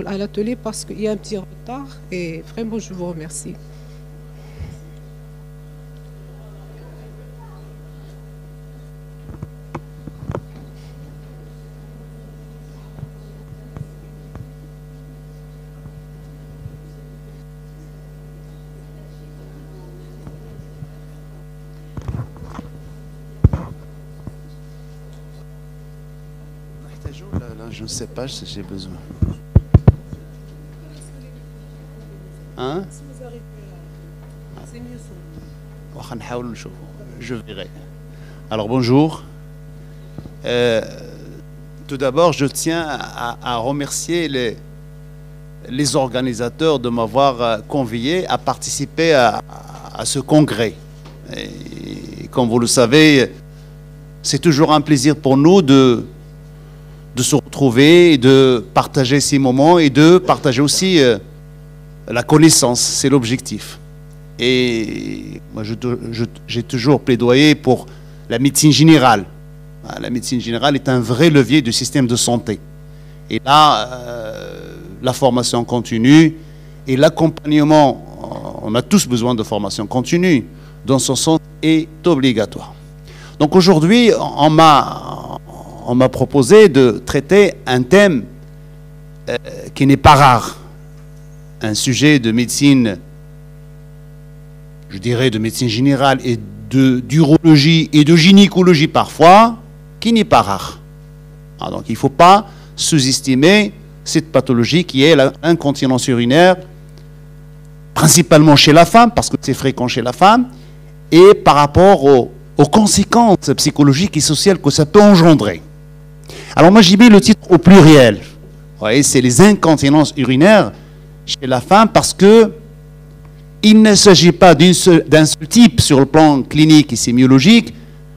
à l'atelier parce qu'il y a un petit retard et vraiment je vous remercie. Là, je ne sais pas si j'ai besoin. Hein? Je verrai. Alors bonjour. Tout d'abord, je tiens à remercier les organisateurs de m'avoir convié à participer à ce congrès. Et comme vous le savez, c'est toujours un plaisir pour nous de se retrouver, et de partager ces moments et de partager aussi la connaissance, c'est l'objectif. Et moi, j'ai toujours plaidoyé pour la médecine générale. La médecine générale est un vrai levier du système de santé. Et là, la formation continue et l'accompagnement, on a tous besoin de formation continue, dans ce sens, est obligatoire. Donc aujourd'hui, on m'a proposé de traiter un thème qui n'est pas rare, un sujet de médecine, je dirais de médecine générale et d'urologie et de gynécologie parfois, qui n'est pas rare. Donc il ne faut pas sous-estimer cette pathologie qui est l'incontinence urinaire, principalement chez la femme, parce que c'est fréquent chez la femme, et par rapport aux conséquences psychologiques et sociales que ça peut engendrer. Alors moi j'ai mis le titre au pluriel. Vous voyez, c'est les incontinences urinaires chez la femme parce que il ne s'agit pas d'un seul type sur le plan clinique et sémiologique,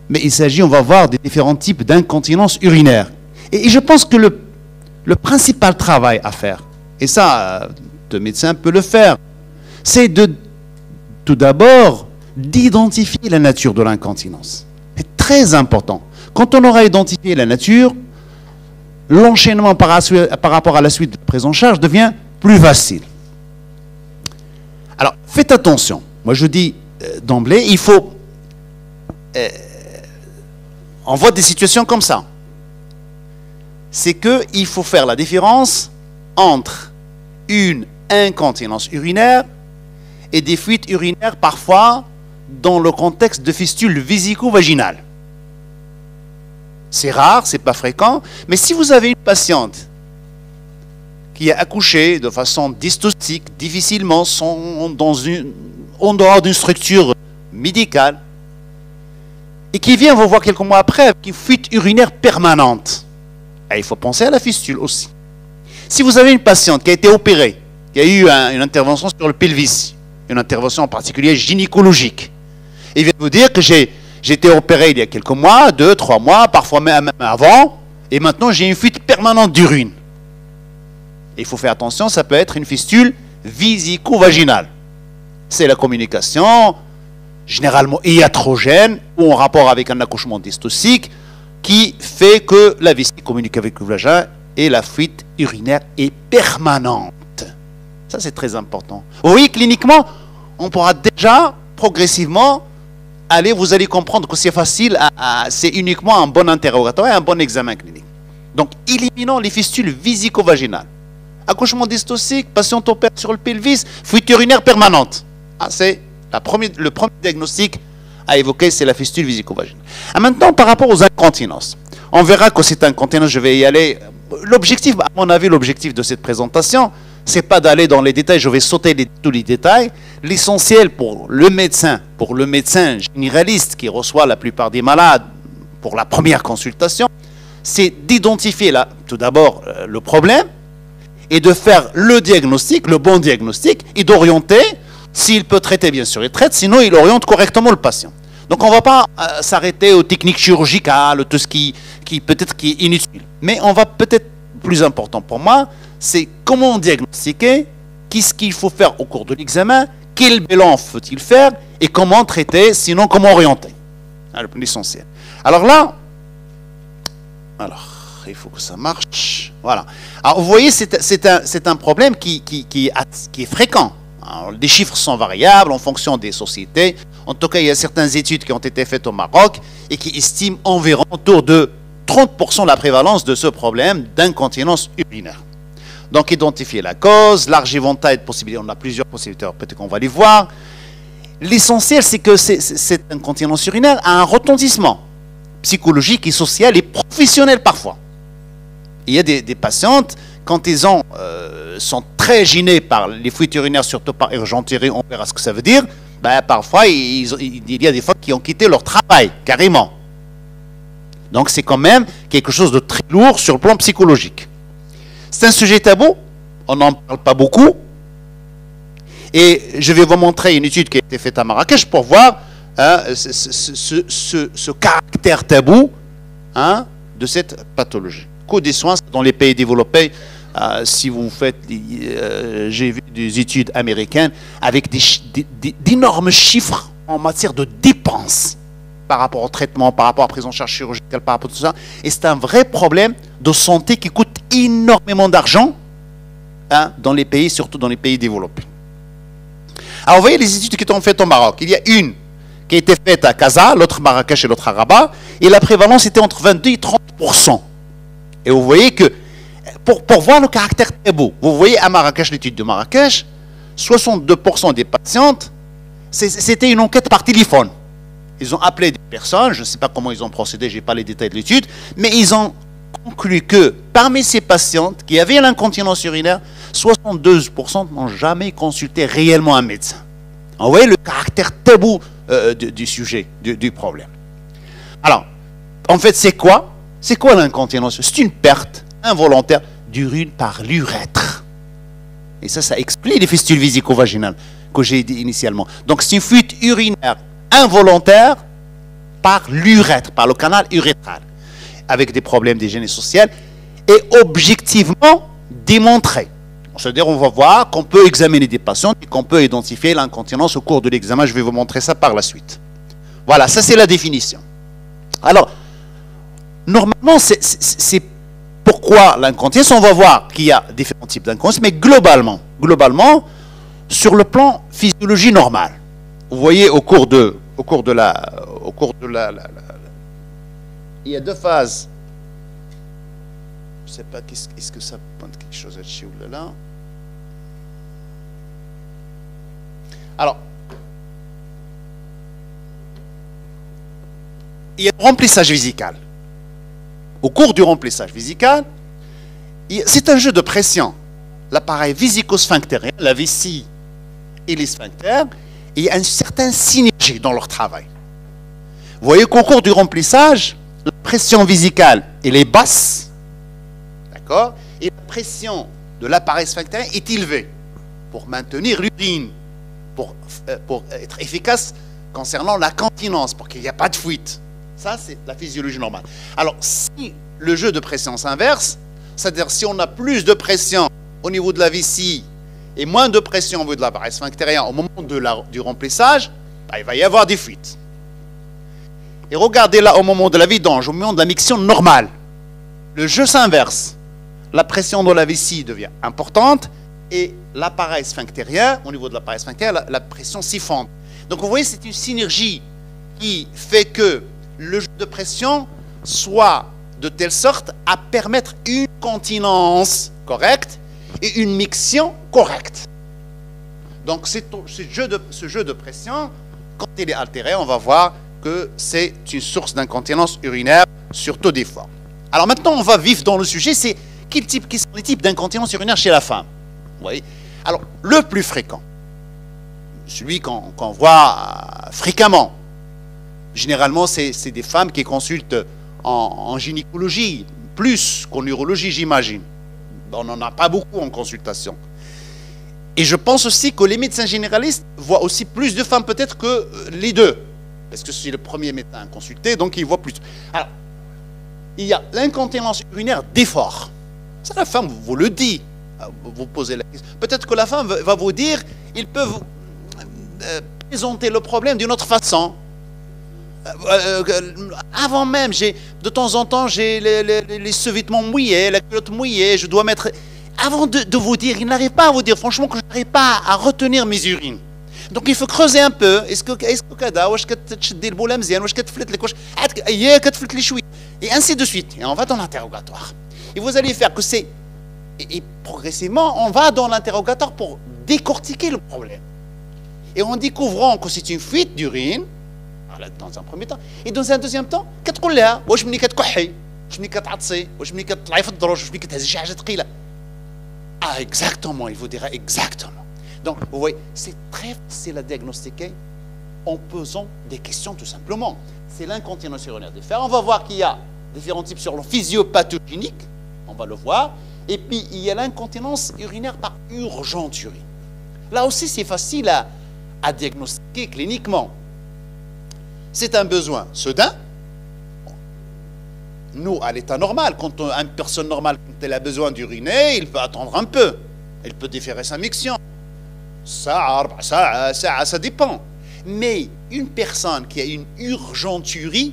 mais il s'agit, on va voir, des différents types d'incontinence urinaire. Et je pense que le principal travail à faire, et ça, le médecin peut le faire, c'est tout d'abord d'identifier la nature de l'incontinence. C'est très important. Quand on aura identifié la nature, l'enchaînement par rapport à la suite de la prise en charge devient plus facile. Alors, faites attention. Moi, je dis d'emblée, il faut... on voit des situations comme ça. C'est qu'il faut faire la différence entre une incontinence urinaire et des fuites urinaires parfois dans le contexte de fistules vésico-vaginales. C'est rare, c'est pas fréquent, mais si vous avez une patiente qui a accouché de façon dystostique, difficilement, en dehors d'une structure médicale, et qui vient vous voir quelques mois après avec une fuite urinaire permanente, il faut penser à la fistule aussi. Si vous avez une patiente qui a été opérée, qui a eu une intervention sur le pelvis, une intervention en particulier gynécologique, et il vient vous dire que j'ai été opéré il y a quelques mois, 2, 3 mois, parfois même avant, et maintenant j'ai une fuite permanente d'urine. Il faut faire attention, ça peut être une fistule vésico-vaginale. C'est la communication, généralement iatrogène, ou en rapport avec un accouchement dystocique, qui fait que la vessie communique avec le vagin et la fuite urinaire est permanente. Ça, c'est très important. Oui, cliniquement, on pourra déjà progressivement vous allez comprendre que c'est facile, c'est uniquement un bon interrogatoire et un bon examen clinique. Donc, éliminons les fistules vésico-vaginales. Accouchement dystocique, patient opère sur le pelvis, fuite urinaire permanente. C'est le premier diagnostic à évoquer, c'est la fistule vésico-vaginale. Maintenant, par rapport aux incontinences, on verra que cette incontinence, je vais y aller. L'objectif, à mon avis, l'objectif de cette présentation, c'est pas d'aller dans les détails, je vais sauter tous les détails. L'essentiel pour le médecin généraliste qui reçoit la plupart des malades pour la première consultation, c'est d'identifier tout d'abord le problème et de faire le diagnostic, le bon diagnostic, et d'orienter. S'il peut traiter, bien sûr, il traite, sinon il oriente correctement le patient. Donc on ne va pas s'arrêter aux techniques chirurgicales, tout ce qui peut-être qui est inutile. Mais on va peut-être, plus important pour moi, c'est comment diagnostiquer, qu'est-ce qu'il faut faire au cours de l'examen, quel bilan faut-il faire, et comment traiter, sinon comment orienter. L'essentiel. Alors là, il faut que ça marche. Voilà. Alors, vous voyez, c'est un problème qui est fréquent. Alors, les chiffres sont variables en fonction des sociétés. En tout cas, il y a certaines études qui ont été faites au Maroc et qui estiment environ autour de 30% la prévalence de ce problème d'incontinence urinaire. Donc, identifier la cause, large éventail de possibilités. On a plusieurs possibilités, peut-être qu'on va les voir. L'essentiel, c'est que cette incontinence urinaire a un retentissement psychologique et social et professionnel parfois. Il y a des patientes, quand ils sont très gênés par les fuites urinaires, surtout par urgentérie, on verra ce que ça veut dire, ben, parfois il y a des femmes qui ont quitté leur travail, carrément. Donc c'est quand même quelque chose de très lourd sur le plan psychologique. C'est un sujet tabou, on n'en parle pas beaucoup. Et je vais vous montrer une étude qui a été faite à Marrakech pour voir ce caractère tabou de cette pathologie. Coût des soins dans les pays développés, si vous faites, j'ai vu des études américaines avec d'énormes chiffres en matière de dépenses par rapport au traitement, par rapport à la prise en charge chirurgicale, par rapport à tout ça. Et c'est un vrai problème de santé qui coûte énormément d'argent dans les pays, surtout dans les pays développés. Alors, vous voyez les études qui sont faites au Maroc. Il y a une qui a été faite à Casa, l'autre Marrakech et l'autre à Rabat, et la prévalence était entre 22 et 30%. Et vous voyez que, pour voir le caractère tabou, vous voyez à Marrakech, l'étude de Marrakech, 62% des patientes, c'était une enquête par téléphone. Ils ont appelé des personnes, je ne sais pas comment ils ont procédé, je n'ai pas les détails de l'étude, mais ils ont conclu que parmi ces patientes qui avaient l'incontinence urinaire, 72% n'ont jamais consulté réellement un médecin. Vous voyez le caractère tabou du sujet, du problème. Alors, en fait, c'est quoi? C'est quoi l'incontinence? C'est une perte involontaire d'urine par l'urètre. Et ça explique les fistules vésico-vaginales que j'ai dit initialement. Donc, c'est une fuite urinaire involontaire par l'urètre, par le canal urétral, avec des problèmes d'hygiène sociale, et objectivement démontré. C'est-à-dire, on va voir qu'on peut examiner des patients et qu'on peut identifier l'incontinence au cours de l'examen. Je vais vous montrer ça par la suite. Voilà, ça c'est la définition. Alors, normalement, c'est pourquoi l'incontinence. On va voir qu'il y a différents types d'incontinence, mais globalement, sur le plan physiologie normale, vous voyez au cours de il y a deux phases. Je ne sais pas, est-ce que ça pointe quelque chose là-dessus ou là? Alors, il y a le remplissage vésical. Au cours du remplissage vésical, c'est un jeu de pression. L'appareil vésico-sphinctérien, la vessie et les sphincters, il y a une certaine synergie dans leur travail. Vous voyez qu'au cours du remplissage, la pression vésicale elle est basse, d'accord, et la pression de l'appareil sphinctérien est élevée pour maintenir l'urine, pour être efficace concernant la continence, pour qu'il n'y ait pas de fuite. Ça, c'est la physiologie normale. Alors, si le jeu de pression s'inverse, c'est-à-dire si on a plus de pression au niveau de la vessie et moins de pression au niveau de l'appareil sphinctérien au moment du remplissage, ben, il va y avoir des fuites. Et regardez là, au moment de la vidange, au moment de la miction normale, le jeu s'inverse. La pression dans la vessie devient importante et l'appareil sphinctérien, au niveau de l'appareil sphinctérien, la pression s'effondre. Donc vous voyez, c'est une synergie qui fait que le jeu de pression soit de telle sorte à permettre une continence correcte et une miction correcte. Donc ce jeu de pression, quand il est altéré, on va voir que c'est une source d'incontinence urinaire, surtout des fois. Alors maintenant, on va vivre dans le sujet, c'est quels sont les types d'incontinence urinaire chez la femme. Vous voyez? Alors, le plus fréquent, celui qu'on voit fréquemment, généralement, c'est des femmes qui consultent en gynécologie, plus qu'en urologie, j'imagine. On n'en a pas beaucoup en consultation. Et je pense aussi que les médecins généralistes voient aussi plus de femmes peut-être que les deux. Parce que c'est le premier médecin à consulter, donc ils voient plus. Alors, il y a l'incontinence urinaire d'effort. Ça, la femme vous le dit. Vous posez la question. Peut-être que la femme va vous dire, il peut vous présenter le problème d'une autre façon. Avant même, de temps en temps, j'ai les sous-vêtements mouillés, la culotte mouillée, je dois mettre... Avant de vous dire, il n'arrive pas à vous dire, franchement, que je n'arrive pas à retenir mes urines. Donc il faut creuser un peu. Est-ce que كذا واش كتشدي البوله مزيان واش كتفلت لك واش هي كتفلت لي شويه et ainsi de suite. Et on va dans l'interrogatoire. Et vous allez faire que c'est et progressivement on va dans l'interrogatoire pour décortiquer le problème. Et en découvrant que c'est une fuite d'urine dans un premier temps et dans un deuxième temps كتقول لها واش ملي كتكحي واش ملي كتعطسي واش ملي كتطلعي في الدروج واش ملي كتهزي شي حاجه ثقيله. Ah exactement, il vous dira exactement. Donc, vous voyez, c'est très facile à diagnostiquer en posant des questions tout simplement. C'est l'incontinence urinaire des fers. On va voir qu'il y a différents types sur le physiopathogénique, on va le voir. Et puis, il y a l'incontinence urinaire par urgenturie. Là aussi, c'est facile à diagnostiquer cliniquement. C'est un besoin soudain. Nous, à l'état normal, quand une personne normale quand elle a besoin d'uriner, il peut attendre un peu. Elle peut déférer sa miction. Ça dépend. Mais une personne qui a une urgenturie,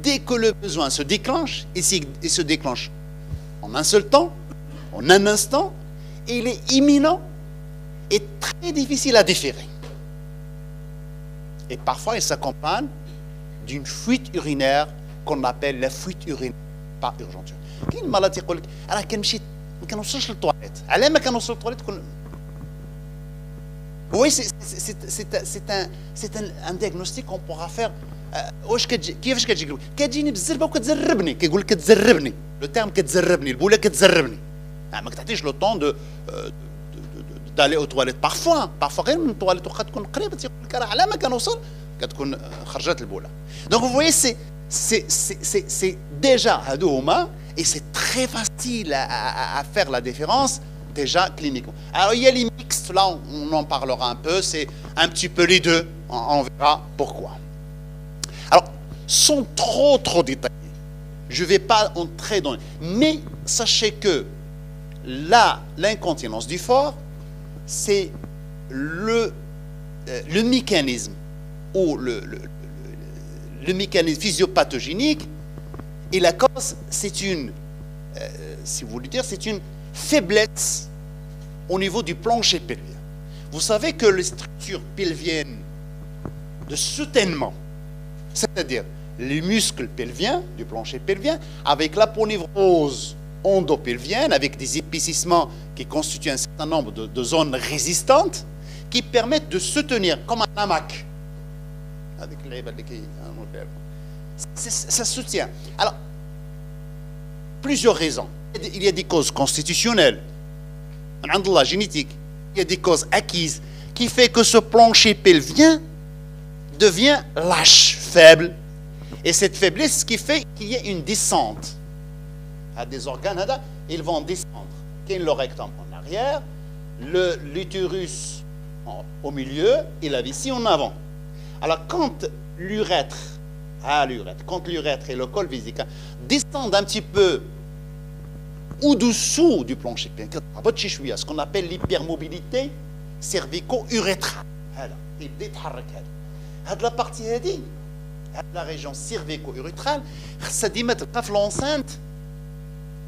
dès que le besoin se déclenche, et se déclenche en un seul temps, en un instant, il est imminent et très difficile à déférer. Et parfois, il s'accompagne d'une fuite urinaire qu'on appelle la fuite urinaire par urgenturie. كاين مرات يقول لك راه كنمشي ما كنوصلش للطواليت. علاه ما كنوصل للطواليت Oui, c'est un diagnostic qu'on pourra faire. واش كيفاش كتجي كتجيني بالزربه وكتزربني كيقول لك كتزربني لو تيرم كتزربني البوله كتزربني ما كتعطيش لو طون d'aller aux toilettes parfois غير من الطواليت واخا تكون قريبه تيقول لك راه على ما كنوصل كتكون خرجت البوله. Donc vous voyez c'est déjà هادو هما et c'est très facile à faire la différence déjà cliniquement. Alors il y a les mixtes, là on en parlera un peu, c'est un petit peu les deux, on verra pourquoi. Alors, sans trop détailler, je ne vais pas entrer dans... Mais sachez que l'incontinence du fort, c'est le mécanisme ou le mécanisme physiopathogénique et la cause, c'est une, si vous voulez dire, c'est une faiblesse au niveau du plancher pelvien. Vous savez que les structures pelviennes de soutènement, c'est-à-dire les muscles pelviens du plancher pelvien, avec l'aponevrose endopelvienne, avec des épaississements qui constituent un certain nombre de zones résistantes, qui permettent de se tenir comme un hamac. Ça se tient. Alors, plusieurs raisons. Il y a des causes constitutionnelles, génétiques, il y a des causes acquises, qui fait que ce plancher pelvien devient lâche, faible. Et cette faiblesse, ce qui fait qu'il y a une descente. À des organes, ils vont descendre. Qu'il y a le rectum en arrière, l'utérus au milieu et la vessie en avant. Alors, quand l'urètre et le col vésical descendent un petit peu au-dessous du plancher pelvien, ce qu'on appelle l'hypermobilité cervico-urétrale. La partie la région cervico-urétrale, ça dit mettre l'enceinte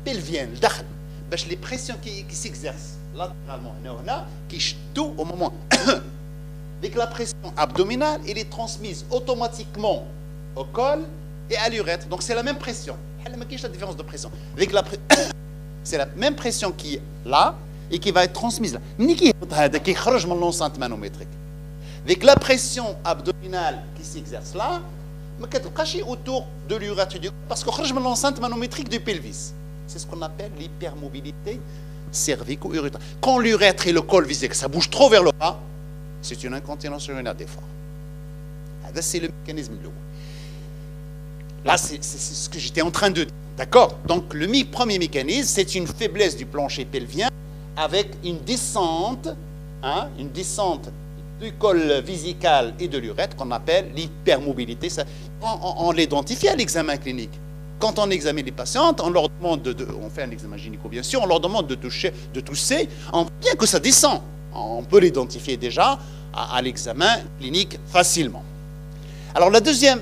pelvienne, les pressions qui s'exercent latéralement, qui chouent au moment. Avec la pression abdominale, elle est transmise automatiquement au col et à l'urètre. Donc c'est la même pression. La différence de pression. C'est la même pression qui est là et qui va être transmise là. L'enceinte manométrique. Avec la pression abdominale qui s'exerce là, autour de l'urètre du col, parce que l'enceinte manométrique du pelvis. C'est ce qu'on appelle l'hypermobilité cervico-urétrale. Quand l'urètre et le col vésical, ça bouge trop vers le bas, c'est une incontinence urinaire d'effort. C'est le mécanisme de l'eau. Là, c'est ce que j'étais en train de dire. D'accord? Donc, le premier mécanisme, c'est une faiblesse du plancher pelvien avec une descente du col vésical et de l'urètre qu'on appelle l'hypermobilité. On l'identifie à l'examen clinique. Quand on examine les patientes, on leur demande on fait un examen gynéco bien sûr, on leur demande de tousser, on voit bien que ça descend. On peut l'identifier déjà à l'examen clinique facilement. Alors la deuxième,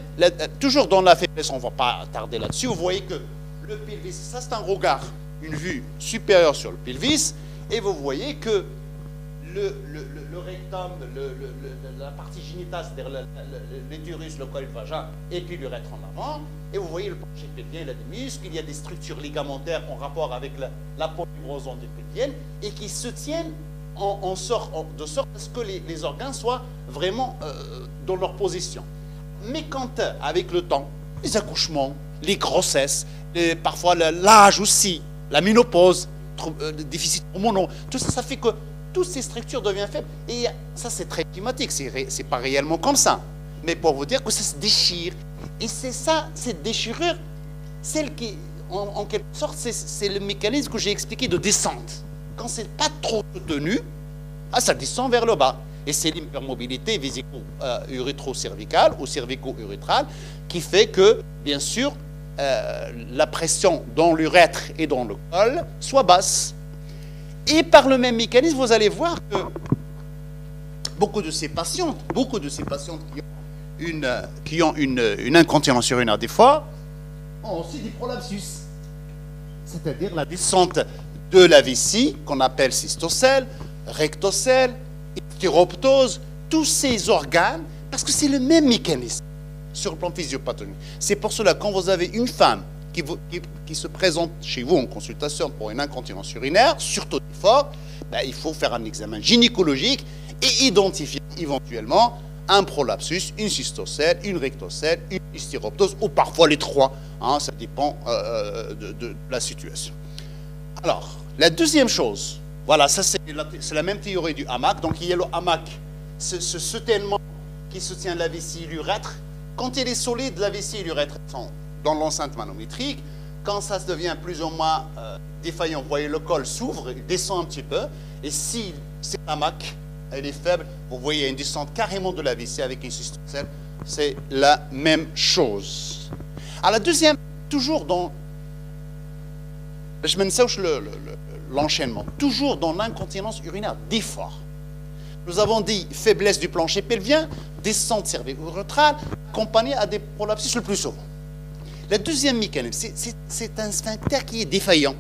toujours dans la faiblesse, on ne va pas tarder là-dessus, vous voyez que le pelvis, ça c'est un regard, une vue supérieure sur le pelvis, et vous voyez que le rectum, la partie génitale, c'est-à-dire l'utérus, le col, le vagin, et puis l'urètre en avant, et vous voyez le plancher pelvien, il y a des muscles, il y a des structures ligamentaires en rapport avec la polyvrose pelvienne, et qui se tiennent de sorte à ce que les organes soient vraiment dans leur position. Mais quand, avec le temps, les accouchements, les grossesses, parfois l'âge aussi, la ménopause, déficit hormonaux, tout ça, ça fait que toutes ces structures deviennent faibles. Et ça, c'est très climatique, c'est pas réellement comme ça. Mais pour vous dire que ça se déchire. Et c'est ça, cette déchirure, celle qui, en quelque sorte, c'est le mécanisme que j'ai expliqué de descente. Quand c'est pas trop soutenu, ça descend vers le bas. Et c'est l'hypermobilité vésico-urétro-cervicale ou cervico-urétrale qui fait que, bien sûr, la pression dans l'urètre et dans le col soit basse. Et par le même mécanisme, vous allez voir que beaucoup de ces patientes qui ont une incontinence urinaire des fois ont aussi des prolapsus. C'est-à-dire la descente de la vessie, qu'on appelle cystocèle, rectocèle, stéroptose, tous ces organes, parce que c'est le même mécanisme sur le plan physiopathologique. C'est pour cela, quand vous avez une femme qui se présente chez vous en consultation pour une incontinence urinaire, surtout fort, il faut faire un examen gynécologique et identifier éventuellement un prolapsus, une cystocèle, une rectocèle, une stéroptose, ou parfois les trois. Ça dépend de la situation. Alors, la deuxième chose, voilà, ça c'est la même théorie du hamac. Donc il y a le hamac, ce soutènement qui soutient la vessie et l'urètre. Quand il est solide, la vessie et l'urètre sont dans l'enceinte manométrique. Quand ça devient plus ou moins défaillant, vous voyez le col s'ouvre, il descend un petit peu. Et si c'est hamac, elle est faible, vous voyez une descente carrément de la vessie avec une cystocèle. C'est la même chose. Alors la deuxième, toujours dans... Je me souche l'enchaînement. Toujours dans l'incontinence urinaire d'effort. Nous avons dit faiblesse du plancher pelvien, descente cervico-urétrale, accompagnée à des prolapsus le plus souvent. Le deuxième mécanisme, c'est un sphincter qui est défaillant.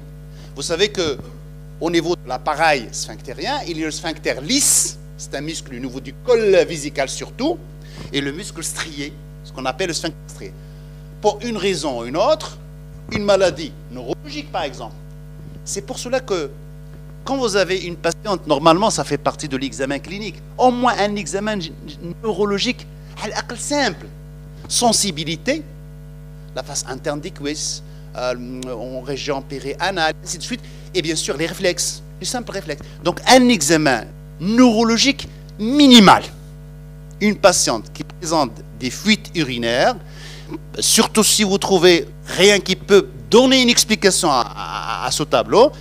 Vous savez qu'au niveau de l'appareil sphinctérien, il y a le sphincter lisse, c'est un muscle au niveau du col vésical surtout, et le muscle strié, ce qu'on appelle le sphincter strié. Pour une raison ou une autre, une maladie neurologique par exemple. C'est pour cela que quand vous avez une patiente, normalement ça fait partie de l'examen clinique, au moins un examen neurologique simple. Sensibilité, la face interne des cuisses, en région péri-anale, ainsi de suite, et bien sûr les réflexes, les simples réflexes. Donc un examen neurologique minimal. Une patiente qui présente des fuites urinaires, surtout si vous trouvez rien qui peut donner une explication à ce tableau,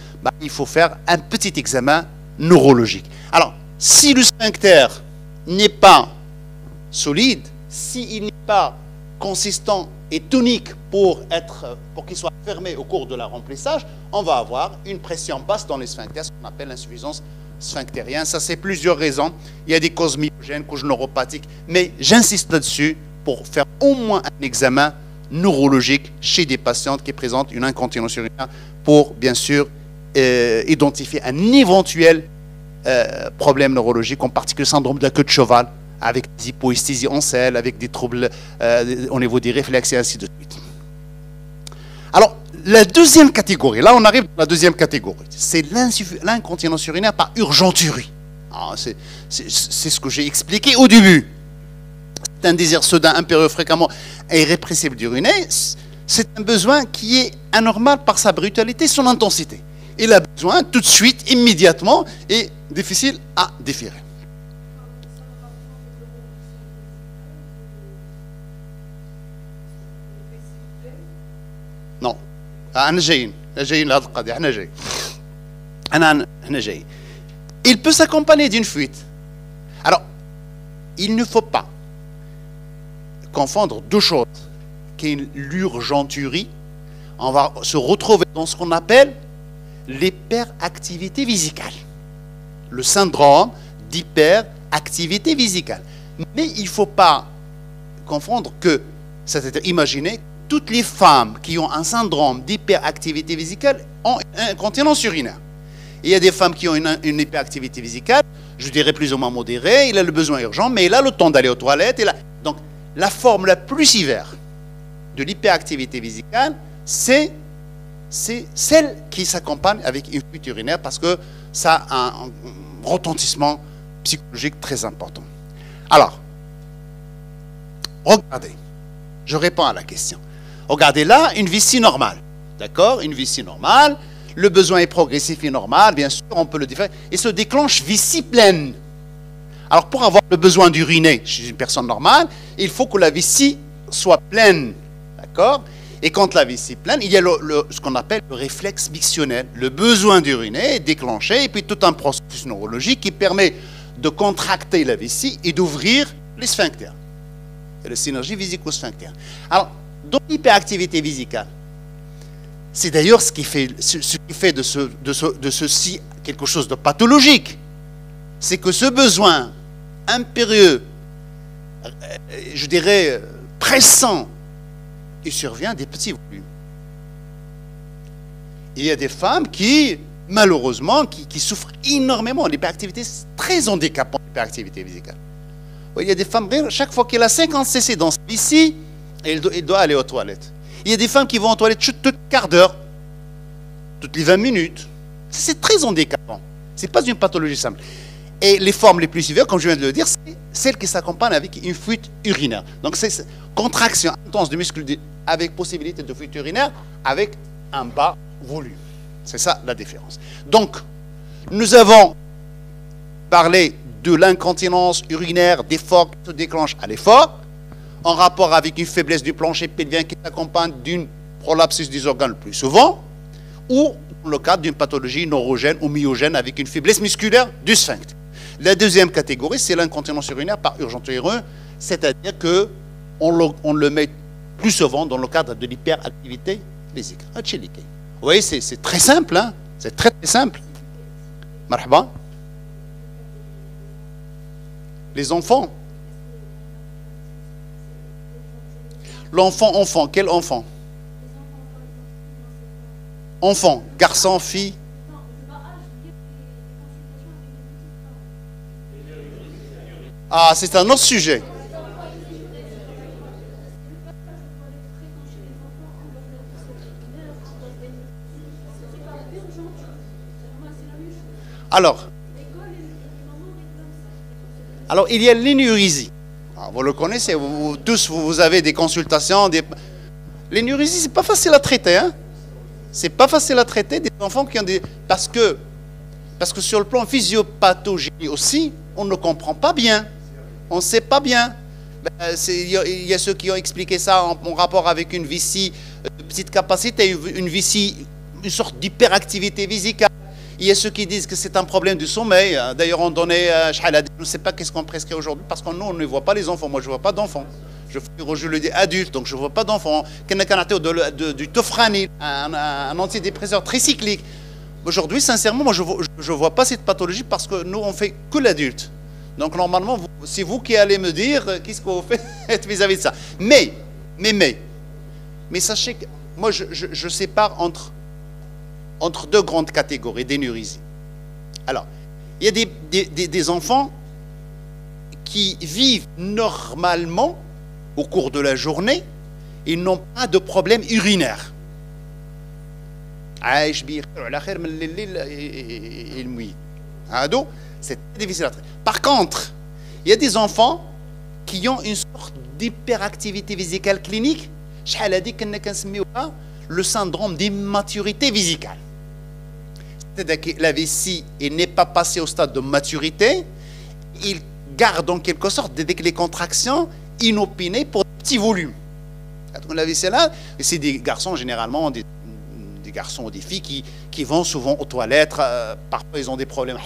il faut faire un petit examen neurologique. Alors, si le sphincter n'est pas solide, s'il n'est pas consistant et tonique pour qu'il soit fermé au cours de la remplissage, on va avoir une pression basse dans les sphincters, ce qu'on appelle l'insuffisance sphinctérienne. Ça, c'est plusieurs raisons. Il y a des causes myogènes, causes neuropathiques, mais j'insiste là-dessus pour faire au moins un examen neurologique chez des patientes qui présentent une incontinence urinaire pour, bien sûr, identifier un éventuel problème neurologique, en particulier le syndrome de la queue de cheval, avec des hypoesthésies en selle, avec des troubles au niveau des réflexes et ainsi de suite. Alors, la deuxième catégorie, là on arrive à la deuxième catégorie, c'est l'incontinence urinaire par urgenturie. C'est ce que j'ai expliqué au début. C'est un désir soudain, impérieux, fréquemment et irrépressible d'uriner. C'est un besoin qui est anormal par sa brutalité, son intensité. Il a besoin tout de suite, immédiatement, et difficile à déférer. Non. Il peut s'accompagner d'une fuite. Alors, il ne faut pas confondre deux choses, qui est l'urgenturie. On va se retrouver dans ce qu'on appelle l'hyperactivité vésicale, le syndrome d'hyperactivité vésicale. Mais il ne faut pas confondre que, c'est-à-dire imaginer, toutes les femmes qui ont un syndrome d'hyperactivité vésicale ont une incontinence urinaire. Il y a des femmes qui ont une hyperactivité vésicale, je dirais plus ou moins modérée, il a le besoin urgent, mais il a le temps d'aller aux toilettes. Donc, la forme la plus sévère de l'hyperactivité vésicale, c'est celle qui s'accompagne avec une fuite urinaire parce que ça a un retentissement psychologique très important. Alors, regardez, je réponds à la question. Regardez là, une vessie normale, d'accord? Une vessie normale, le besoin est progressif et normal, bien sûr, on peut le défaire, et se déclenche vessie pleine. Alors, pour avoir le besoin d'uriner chez une personne normale, il faut que la vessie soit pleine, d'accord? Et quand la vessie est pleine, il y a ce qu'on appelle le réflexe mictionnel. Le besoin d'uriner est déclenché, et puis tout un processus neurologique qui permet de contracter la vessie et d'ouvrir les sphincters. Et la synergie vésico-sphincter. Alors, dans l'hyperactivité vésicale, c'est d'ailleurs ce qui fait de ceci quelque chose de pathologique. C'est que ce besoin impérieux, je dirais pressant, il survient des petits volumes. Il y a des femmes qui, malheureusement, qui souffrent énormément. L'hyperactivité, c'est très handicapant, l'hyperactivité vésicale. Il y a des femmes, chaque fois qu'elle a 50 cc dans sa vessie, elle doit aller aux toilettes. Il y a des femmes qui vont aux toilettes tout quart d'heure, toutes les 20 minutes. C'est très handicapant. Ce n'est pas une pathologie simple. Et les formes les plus sévères, comme je viens de le dire, c'est celles qui s'accompagnent avec une fuite urinaire. Donc, c'est contraction intense du muscle avec possibilité de fuite urinaire avec un bas volume. C'est ça la différence. Donc, nous avons parlé de l'incontinence urinaire d'effort qui se déclenche à l'effort, en rapport avec une faiblesse du plancher pelvien qui s'accompagne d'une prolapsus des organes le plus souvent, ou dans le cadre d'une pathologie neurogène ou myogène avec une faiblesse musculaire du sphincter. La deuxième catégorie, c'est l'incontinence urinaire par urgentureux, c'est-à-dire qu'on le met plus souvent dans le cadre de l'hyperactivité vésicale. Vous voyez, c'est très simple, hein? C'est très très simple. Marhaba. Les enfants. L'enfant, quel enfant? Enfant, garçon, fille. Ah, c'est un autre sujet. Alors, il y a l'énurésie. Vous le connaissez, vous avez des consultations. L'énurésie, c'est pas facile à traiter. Hein? C'est pas facile à traiter des enfants qui ont des... Parce que sur le plan physiopathologique aussi, on ne comprend pas bien. On ne sait pas bien. Il y a ceux qui ont expliqué ça en rapport avec une vessie de petite capacité, une vessie, une sorte d'hyperactivité vésicale. Il y a ceux qui disent que c'est un problème du sommeil. D'ailleurs, on donnait, je ne sais pas qu'est-ce qu'on prescrit aujourd'hui, parce que nous, on ne voit pas les enfants. Moi, je ne vois pas d'enfants. Je le dis adulte, donc je ne vois pas d'enfants. Du tofranil, un antidépresseur tricyclique. Aujourd'hui, sincèrement, moi, je ne vois pas cette pathologie parce que nous, on fait que l'adulte. Donc, normalement, c'est vous qui allez me dire qu'est-ce que vous faites vis-à-vis de ça. Mais sachez que moi, je sépare entre deux grandes catégories d'énurésie. Alors, il y a des enfants qui vivent normalement au cours de la journée, ils n'ont pas de problème urinaire. C'est très difficile à traiter. Par contre, il y a des enfants qui ont une sorte d'hyperactivité vésicale clinique, le syndrome d'immaturité vésicale. C'est-à-dire que la vessie n'est pas passée au stade de maturité, il garde en quelque sorte les contractions inopinées pour des petits volumes. La vessie est là, c'est des garçons généralement, des garçons ou des filles qui vont souvent aux toilettes, parfois ils ont des problèmes.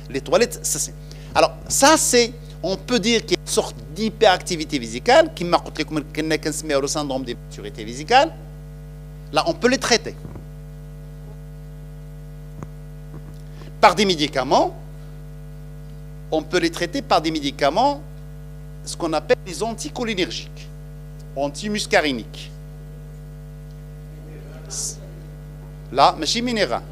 Les toilettes, alors ça c'est, on peut dire qu'il y a une sorte d'hyperactivité vésicale qui marque le syndrome d'immaturité vésicale. Là, on peut les traiter par des médicaments on peut les traiter par des médicaments, ce qu'on appelle les anticholinergiques, antimuscariniques. Là, mais minéra.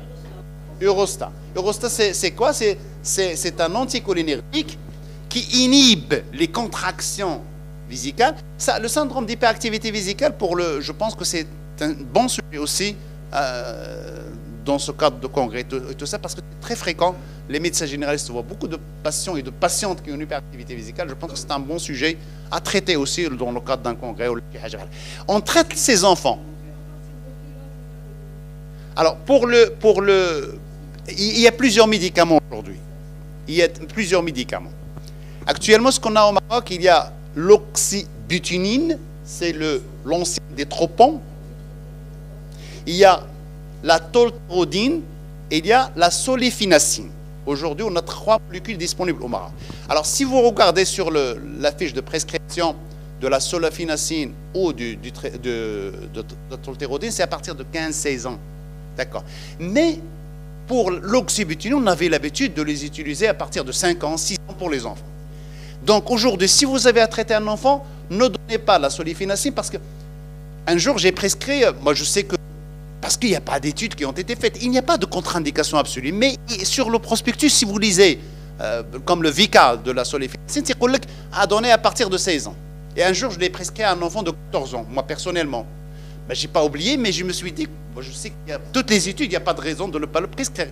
Eurostat. Eurostat, c'est quoi? C'est un anticholinergique qui inhibe les contractions vésicales. Ça, le syndrome d'hyperactivité vésicale, je pense que c'est un bon sujet aussi dans ce cadre de congrès et tout ça, parce que c'est très fréquent. Les médecins généralistes voient beaucoup de patients et de patientes qui ont une hyperactivité vésicale. Je pense que c'est un bon sujet à traiter aussi dans le cadre d'un congrès. On traite ces enfants. Alors, il y a plusieurs médicaments aujourd'hui. Il y a plusieurs médicaments. Actuellement, ce qu'on a au Maroc, il y a l'oxybutinine, c'est l'ancien des tropons. Il y a la tolterodine et il y a la solifinacine. Aujourd'hui, on a 3 molécules disponibles au Maroc. Alors, si vous regardez sur la fiche de prescription de la solifinacine ou de la tolterodine, c'est à partir de 15-16 ans. D'accord. Mais pour l'oxybutinine, on avait l'habitude de les utiliser à partir de 5 ans, 6 ans pour les enfants. Donc aujourd'hui, si vous avez à traiter un enfant, ne donnez pas la solifinacine parce que un jour j'ai prescrit, moi je sais que, parce qu'il n'y a pas d'études qui ont été faites, il n'y a pas de contre-indication absolue, mais sur le prospectus, si vous lisez, comme le VICA de la solifinacine, c'est qu'on a donné à partir de 16 ans. Et un jour, je l'ai prescrit à un enfant de 14 ans, moi personnellement. Ben, je n'ai pas oublié, mais je me suis dit, moi, je sais qu'il y a toutes les études, il n'y a pas de raison de ne pas le prescrire.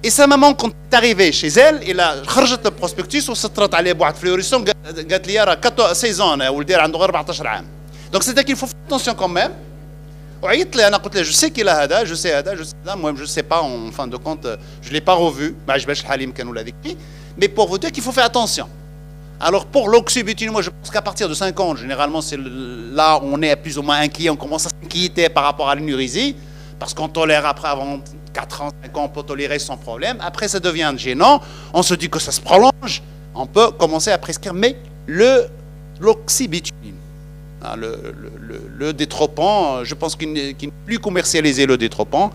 Et sa maman, quand est arrivée chez elle, elle a خرجت le prospectus وسطرت عليه بواحد فلوريسون قالت لي راه 16 ans انا ولدي عنده غير 14 عام. Donc c'est qu'il faut faire attention quand même. وعيطت لي انا قلت له je sais qu'il a هذا, je sais هذا, je sais ça, moi je sais pas en fin de compte, je l'ai pas revu, ما عجبش الحال يمكن ولا ذيك. Mais pour vous dire qu'il faut faire attention. Alors pour l'oxybutinine, moi je pense qu'à partir de 5 ans, généralement c'est là où on est plus ou moins inquiet, on commence à s'inquiéter par rapport à l'énurésie, parce qu'on tolère après, avant 4 ans, 5 ans, on peut tolérer sans problème. Après ça devient gênant, on se dit que ça se prolonge, on peut commencer à prescrire, mais l'oxybutinine, le détropant, je pense qu'il n'est plus commercialisé le détropant,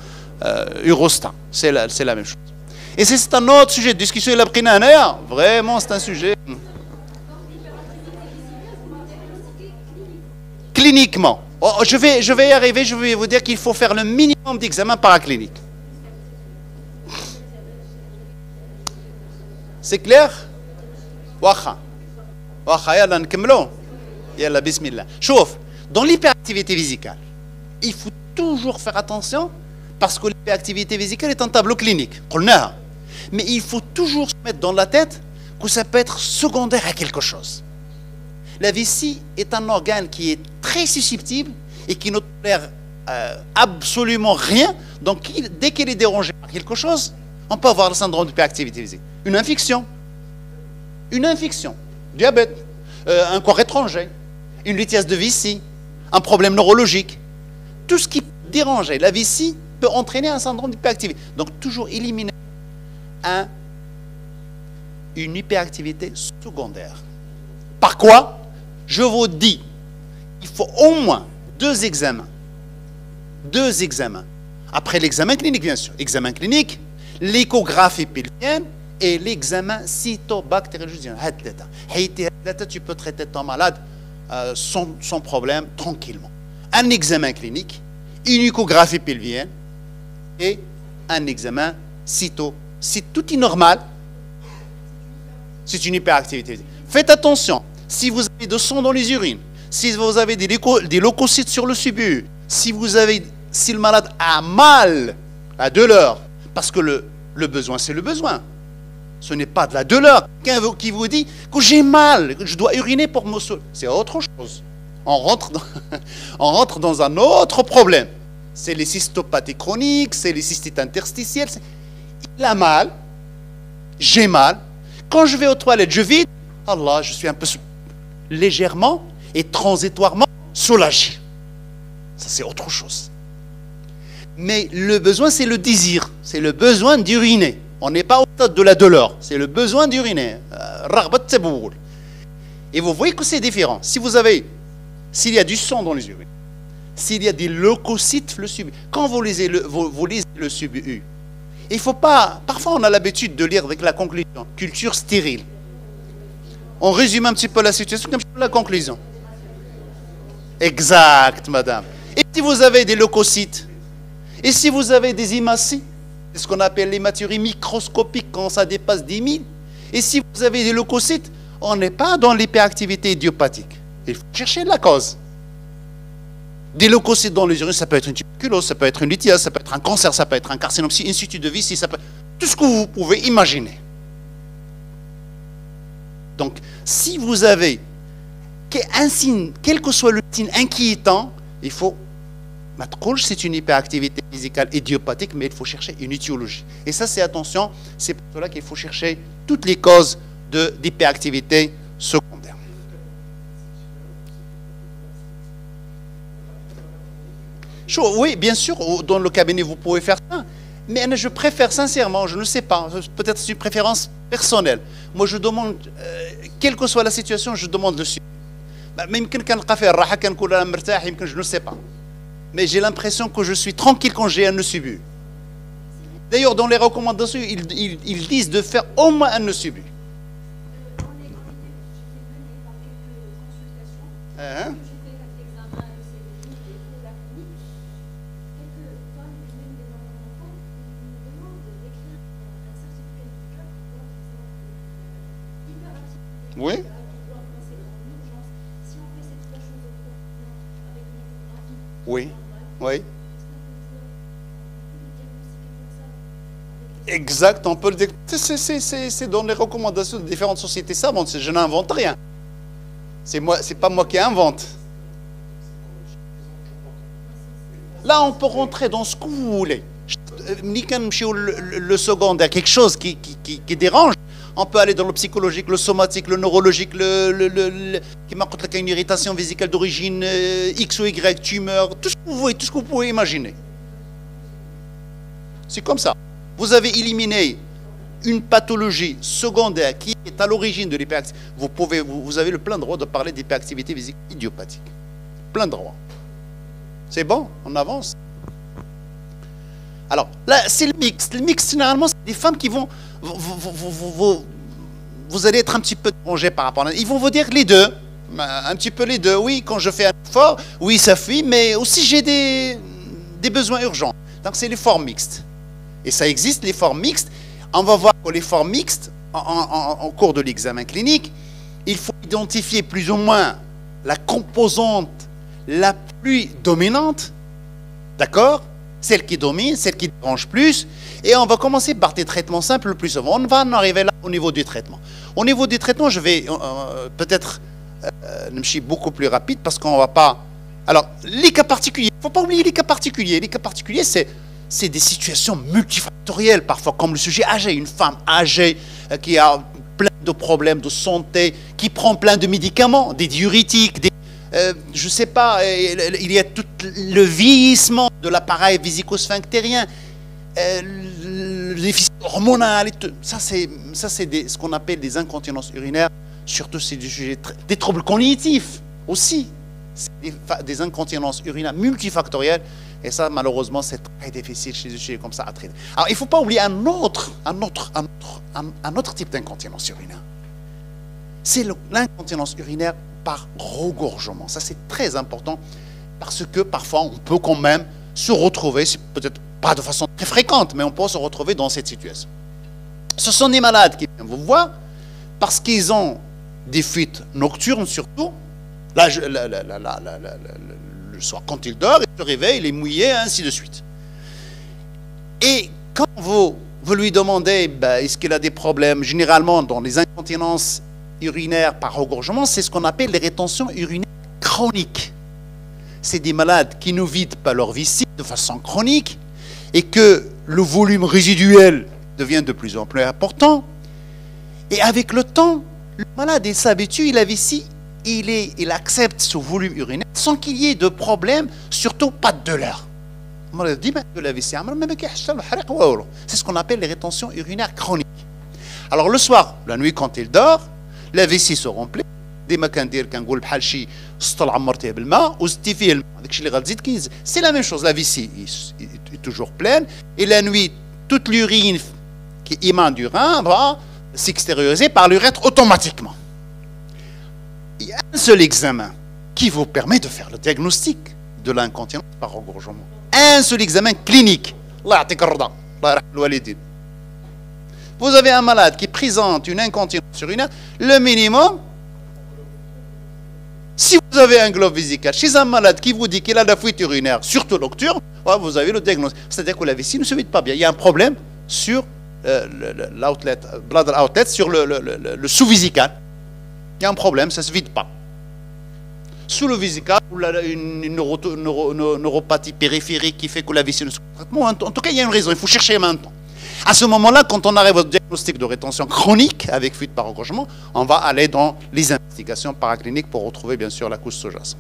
Eurostat, c'est la même chose. Et c'est un autre sujet de discussion, vraiment c'est un sujet... Cliniquement, je vais y arriver, je vais vous dire qu'il faut faire le minimum d'examens paracliniques. C'est clair? Wacha. Wacha, yalla nkemlo. Yalla bismillah. Chauffe. Dans l'hyperactivité vésicale, il faut toujours faire attention parce que l'hyperactivité vésicale est un tableau clinique. Mais il faut toujours se mettre dans la tête que ça peut être secondaire à quelque chose. La vessie est un organe qui est très susceptible et qui ne tolère absolument rien. Donc, dès qu'il est dérangé par quelque chose, on peut avoir le syndrome d'hyperactivité vésicale. Une infection, diabète, un corps étranger, une litiase de vessie, un problème neurologique. Tout ce qui peut déranger la vessie peut entraîner un syndrome d'hyperactivité. Donc, toujours éliminer une hyperactivité secondaire. Par quoi? Je vous dis, il faut au moins 2 examens. 2 examens. Après l'examen clinique, bien sûr. Examen clinique, l'échographie pelvienne et l'examen cytobactériologien. Tu peux traiter ton malade sans problème, tranquillement. Un examen clinique, une échographie pelvienne et un examen cyto. Si tout est normal, c'est une hyperactivité. Faites attention. Si vous avez de sang dans les urines, si vous avez des leucocytes sur le subu, si le malade a mal, la douleur, parce que le besoin, c'est le besoin. Ce n'est pas de la douleur. Quelqu'un qui vous dit que j'ai mal, que je dois uriner pour me sauver. C'est autre chose. On rentre dans un autre problème. C'est les cystopathies chroniques, c'est les cystites interstitielles. Il a mal, j'ai mal. Quand je vais aux toilettes, je vide. Allah, je suis un peu légèrement et transitoirement soulagé. Ça, c'est autre chose. Mais le besoin, c'est le désir. C'est le besoin d'uriner. On n'est pas au stade de la douleur. C'est le besoin d'uriner. Et vous voyez que c'est différent. S'il y a du sang dans les urines, s'il y a des leucocytes, le subu. Quand vous lisez le subu, Il faut pas... Parfois, on a l'habitude de lire avec la conclusion. Culture stérile. On résume un petit peu la situation comme la conclusion. Exact, madame. Et si vous avez des leucocytes? Et si vous avez des hématies? C'est ce qu'on appelle l'hématurie microscopique quand ça dépasse 10 000. Et si vous avez des leucocytes, on n'est pas dans l'hyperactivité idiopathique. Il faut chercher la cause. Des leucocytes dans les urines, ça peut être une tuberculose, ça peut être une lithiase, ça peut être un cancer, ça peut être un carcinome, une institut de vie, ça peut... tout ce que vous pouvez imaginer. Donc, si vous avez un signe, quel que soit le signe inquiétant, il faut... C'est une hyperactivité physicale idiopathique, mais il faut chercher une étiologie. Et ça, c'est attention, c'est pour cela qu'il faut chercher toutes les causes d'hyperactivité secondaire. Oui, bien sûr, dans le cabinet, vous pouvez faire ça. Mais je préfère sincèrement, je ne sais pas, peut-être c'est une préférence personnelle. Moi, je demande, quelle que soit la situation, je demande le suivi. Même quelqu'un qui a fait je ne sais pas. Mais j'ai l'impression que je suis tranquille quand j'ai un nœud. D'ailleurs, dans les recommandations, ils disent de faire au moins un nœud. Oui. Oui. Oui. Exact, on peut le dire. C'est dans les recommandations de différentes sociétés savantes. Je n'invente rien. C'est pas moi qui invente. Là, on peut rentrer dans ce que vous voulez. Le secondaire, quelque chose qui dérange. On peut aller dans le psychologique, le somatique, le neurologique, qui m'a contacté une irritation vésicale d'origine X ou Y, tumeur, tout ce que vous voulez, tout ce que vous pouvez imaginer. C'est comme ça. Vous avez éliminé une pathologie secondaire qui est à l'origine de l'hyperactivité. Vous avez le plein droit de parler d'hyperactivité vésicale idiopathique. Plein droit. C'est bon, on avance. Alors, là, c'est le mix. Le mix, généralement, c'est des femmes qui vont... Vous allez être un petit peu dérangé par rapport à... Ils vont vous dire les deux. Un petit peu les deux. Oui, quand je fais un effort, oui, ça fuit, mais aussi j'ai des besoins urgents. Donc, c'est les formes mixtes. Et ça existe, les formes mixtes. On va voir que les formes mixtes, en cours de l'examen clinique, il faut identifier plus ou moins la composante la plus dominante. D'accord ? Celle qui domine, celle qui dérange plus. Et on va commencer par des traitements simples le plus souvent. On va en arriver là au niveau du traitement. Au niveau du traitement, je vais peut-être beaucoup plus rapide parce qu'on ne va pas... Alors, les cas particuliers, il ne faut pas oublier les cas particuliers. Les cas particuliers, c'est des situations multifactorielles parfois, comme le sujet âgé, une femme âgée qui a plein de problèmes de santé, qui prend plein de médicaments, des diurétiques, je ne sais pas, il y a tout le vieillissement de l'appareil vésico-sphinctérien, le déficit hormonal, ça c'est ce qu'on appelle des incontinences urinaires, surtout c'est du sujet des troubles cognitifs aussi, des incontinences urinaires multifactorielles, et ça malheureusement c'est très difficile chez des sujets comme ça à traiter. Alors il ne faut pas oublier un autre type d'incontinence urinaire, c'est l'incontinence urinaire par regorgement. Ça, c'est très important parce que parfois, on peut quand même se retrouver, c'est peut-être pas de façon très fréquente, mais on peut se retrouver dans cette situation. Ce sont des malades qui viennent vous voir parce qu'ils ont des fuites nocturnes surtout. Là, le soir, quand il dort, il se réveille, il est mouillé, ainsi de suite. Et quand vous lui demandez, est-ce qu'il a des problèmes, généralement dans les incontinences urinaires par regorgement, c'est ce qu'on appelle les rétentions urinaires chroniques. C'est des malades qui ne vident pas leur vessie de façon chronique et que le volume résiduel devient de plus en plus important. Et avec le temps, le malade s'habitue, il a vessie, il accepte ce volume urinaire sans qu'il y ait de problème, surtout pas de douleur. C'est ce qu'on appelle les rétentions urinaires chroniques. Alors le soir, la nuit quand il dort, la vessie se remplit. ديما كندير كنقول بحال شي سطل عمرتيه بالماء وزدتي فيه الماء داكشي اللي غتزيد كينزل. C'est la même chose, la vessie est toujours pleine et la nuit toute l'urine qui émane du rein va s'extérioriser par l'urètre automatiquement. Il y a un seul examen qui vous permet de faire le diagnostic de l'incontinence par regorgement. Un seul examen clinique. Vous avez un malade qui présente une incontinence urinaire, le minimum, si vous avez un globe vésical chez un malade qui vous dit qu'il a la fuite urinaire, surtout nocturne, vous avez le diagnostic. C'est-à-dire que la vessie ne se vide pas bien. Il y a un problème sur l'outlet, bladder outlet, sur le sous-vésical. Il y a un problème, ça ne se vide pas. Sous le vésical, une neuropathie périphérique qui fait que la vessie ne se traite pas. En tout cas, il y a une raison, il faut chercher maintenant. À ce moment-là, quand on arrive au diagnostic de rétention chronique avec fuite par regorgement, on va aller dans les investigations paracliniques pour retrouver bien sûr la cause sous-jacente.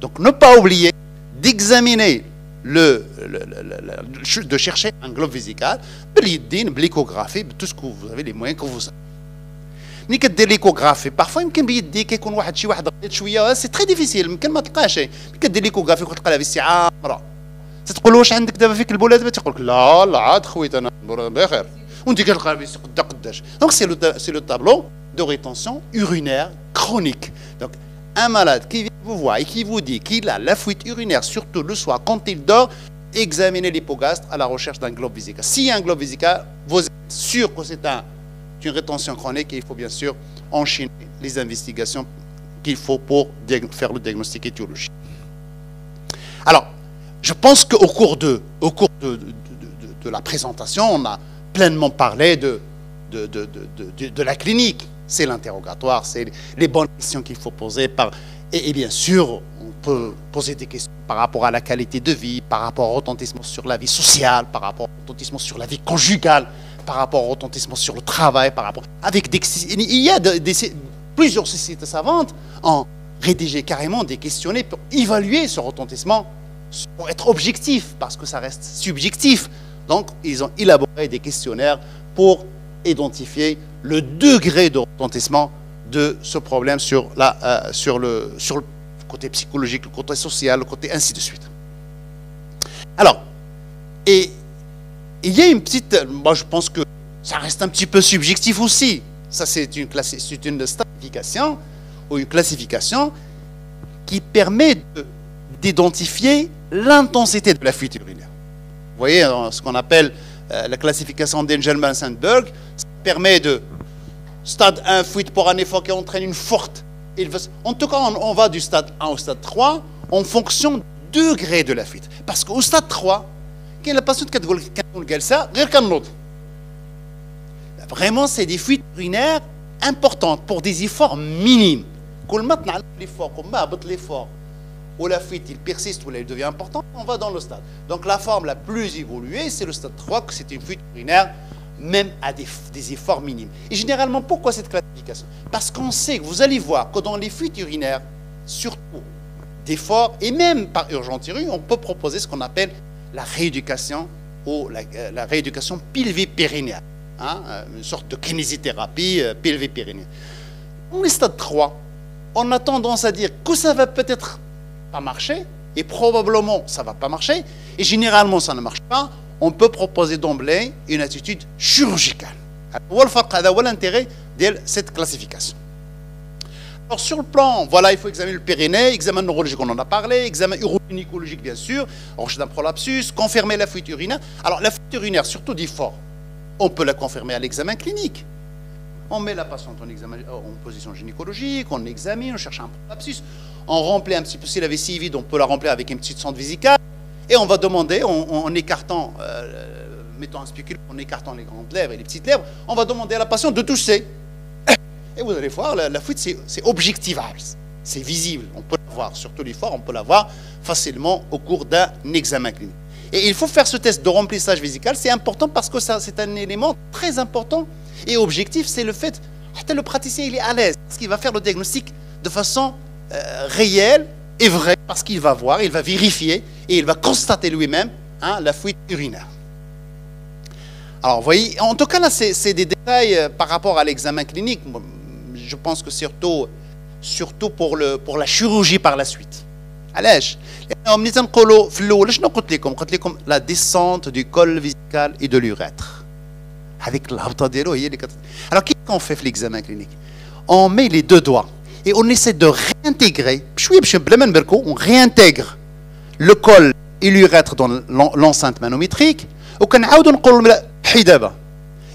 Donc ne pas oublier d'examiner de chercher un globe vésical, l'échographie, tout ce que vous avez, les moyens que vous avez. ملي كدير ليكوغرافي بارفوا يمكن بيديك يكون واحد شي واحد غليظ شويه سي تري ديفيسيل يمكن ما تلقاش ملي كدير ليكوغرافي كتلقى لها في عامره تتقول واش عندك دابا فيك البولاد تيقول لك لا لا عاد خويت انا بخير وانت كتلقى في قداش دونك سي لو تابلو de rétention urinaire chronique. Donc un malade qui vient vous voir et qui vous dit qu'il a la fuite urinaire surtout le soir quand il dort, examinez l'hypogastre à la recherche d'un globe vésical. S'il y a un globe vésical, vous êtes sûr que c'est une rétention chronique et il faut bien sûr enchaîner les investigations qu'il faut pour faire le diagnostic étiologique. Alors, je pense qu'au cours de la présentation, on a pleinement parlé de la clinique. C'est l'interrogatoire, c'est les bonnes questions qu'il faut poser. Et bien sûr, on peut poser des questions par rapport à la qualité de vie, par rapport au retentissement sur la vie sociale, par rapport au retentissement sur la vie conjugale, par rapport au retentissement sur le travail, il y a plusieurs sociétés savantes ont rédigé carrément des questionnaires pour évaluer ce retentissement, pour être objectif, parce que ça reste subjectif. Donc, ils ont élaboré des questionnaires pour identifier le degré de retentissement de ce problème sur le côté psychologique, le côté social, le côté ainsi de suite. Alors, et il y a une petite... Moi, je pense que ça reste un petit peu subjectif aussi. Ça, c'est une stratification ou une classification qui permet d'identifier l'intensité de la fuite urinaire. Vous voyez, ce qu'on appelle la classification d'Engelmann-Sandberg, ça permet de... Stade 1, fuite pour un effort qui entraîne une forte... En tout cas, on va du stade 1 au stade 3 en fonction du degré de la fuite. Parce qu'au stade 3, كاين لا باسيونت كتقول جالسه غير كنوض. Vraiment, c'est des fuites urinaires importantes pour des efforts minimes. كل ما تنعلم l'effort, كل ما هبط l'effort, ou la fuite, il persiste ou il devient important, on va dans le stade. Donc la forme la plus évoluée, c'est le stade 3, que c'est une fuite urinaire même à des efforts minimes. Et généralement, pourquoi cette classification? Parce qu'on sait que vous allez voir que dans les fuites urinaires, surtout d'efforts, et même par urgenturie, on peut proposer ce qu'on appelle la rééducation ou la rééducation pelvipérinéale, une sorte de kinésithérapie pelvipérinéale. Dans les stades 3, on a tendance à dire que ça va peut-être pas marcher, et probablement ça va pas marcher, et généralement ça ne marche pas. On peut proposer d'emblée une attitude chirurgicale. Voilà l'intérêt de cette classification. Alors sur le plan, voilà, il faut examiner le périnée, examen neurologique, on en a parlé, examen urogynécologique bien sûr, recherche d'un prolapsus, confirmer la fuite urinaire. Alors la fuite urinaire, surtout d'effort, on peut la confirmer à l'examen clinique. On met la patiente en position gynécologique, on examine, on cherche un prolapsus, on remplit un petit peu, si la vessie est vide, on peut la remplir avec une petite sonde vésicale, et on va demander, en écartant, mettant un spicule, en écartant les grandes lèvres et les petites lèvres, on va demander à la patiente de tousser. Et vous allez voir, la fuite, c'est objectivable, c'est visible, on peut la voir, surtout l'effort, on peut la voir facilement au cours d'un examen clinique. Et il faut faire ce test de remplissage vésical, c'est important parce que c'est un élément très important et objectif, c'est le fait que le praticien il est à l'aise, parce qu'il va faire le diagnostic de façon réelle et vraie, parce qu'il va voir, il va vérifier et il va constater lui-même la fuite urinaire. Alors, vous voyez, en tout cas, là, c'est des détails par rapport à l'examen clinique. Je pense que surtout pour la chirurgie par la suite. علاش؟ لأنه ملي تنقولوا في الأول شنو قلت لكم؟ قلت لكم la descente du col vésical. chirurgicale et de l'urètre. Avec l'habta dialo, alors qu'est-ce qu'on fait l'examen clinique? On met les deux doigts et on essaie de réintégrer, on réintègre le col et l'urètre dans l'enceinte manométrique.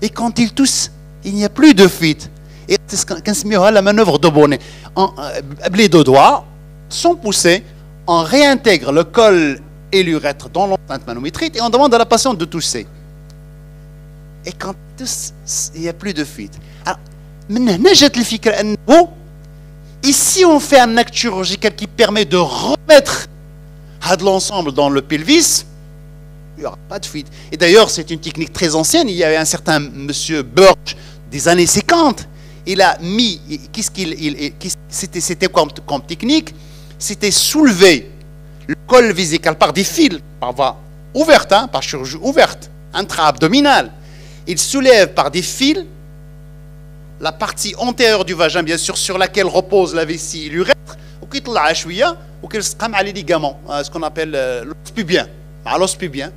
Et quand ils toussent, il n'y a plus de fuite. Et c'est ce qu'on appelle la manœuvre de bonnet. Les deux doigts sont poussés, on réintègre le col et l'urètre dans l'enceinte manométrique et on demande à la patiente de tousser. Et quand il n'y a plus de fuite. Alors, ici, on fait un acte chirurgical qui permet de remettre l'ensemble dans le pelvis. Il n'y aura pas de fuite. Et d'ailleurs, c'est une technique très ancienne. Il y avait un certain monsieur Burge des années 50. Il a mis, c'était comme technique, c'était soulever le col vésical par des fils, par voie ouverte, par chirurgie ouverte, intra-abdominale. Il soulève par des fils la partie antérieure du vagin, bien sûr, sur laquelle repose la vessie et l'urètre, ou qui les ligaments, ce qu'on appelle l'os pubien, l'os pubien.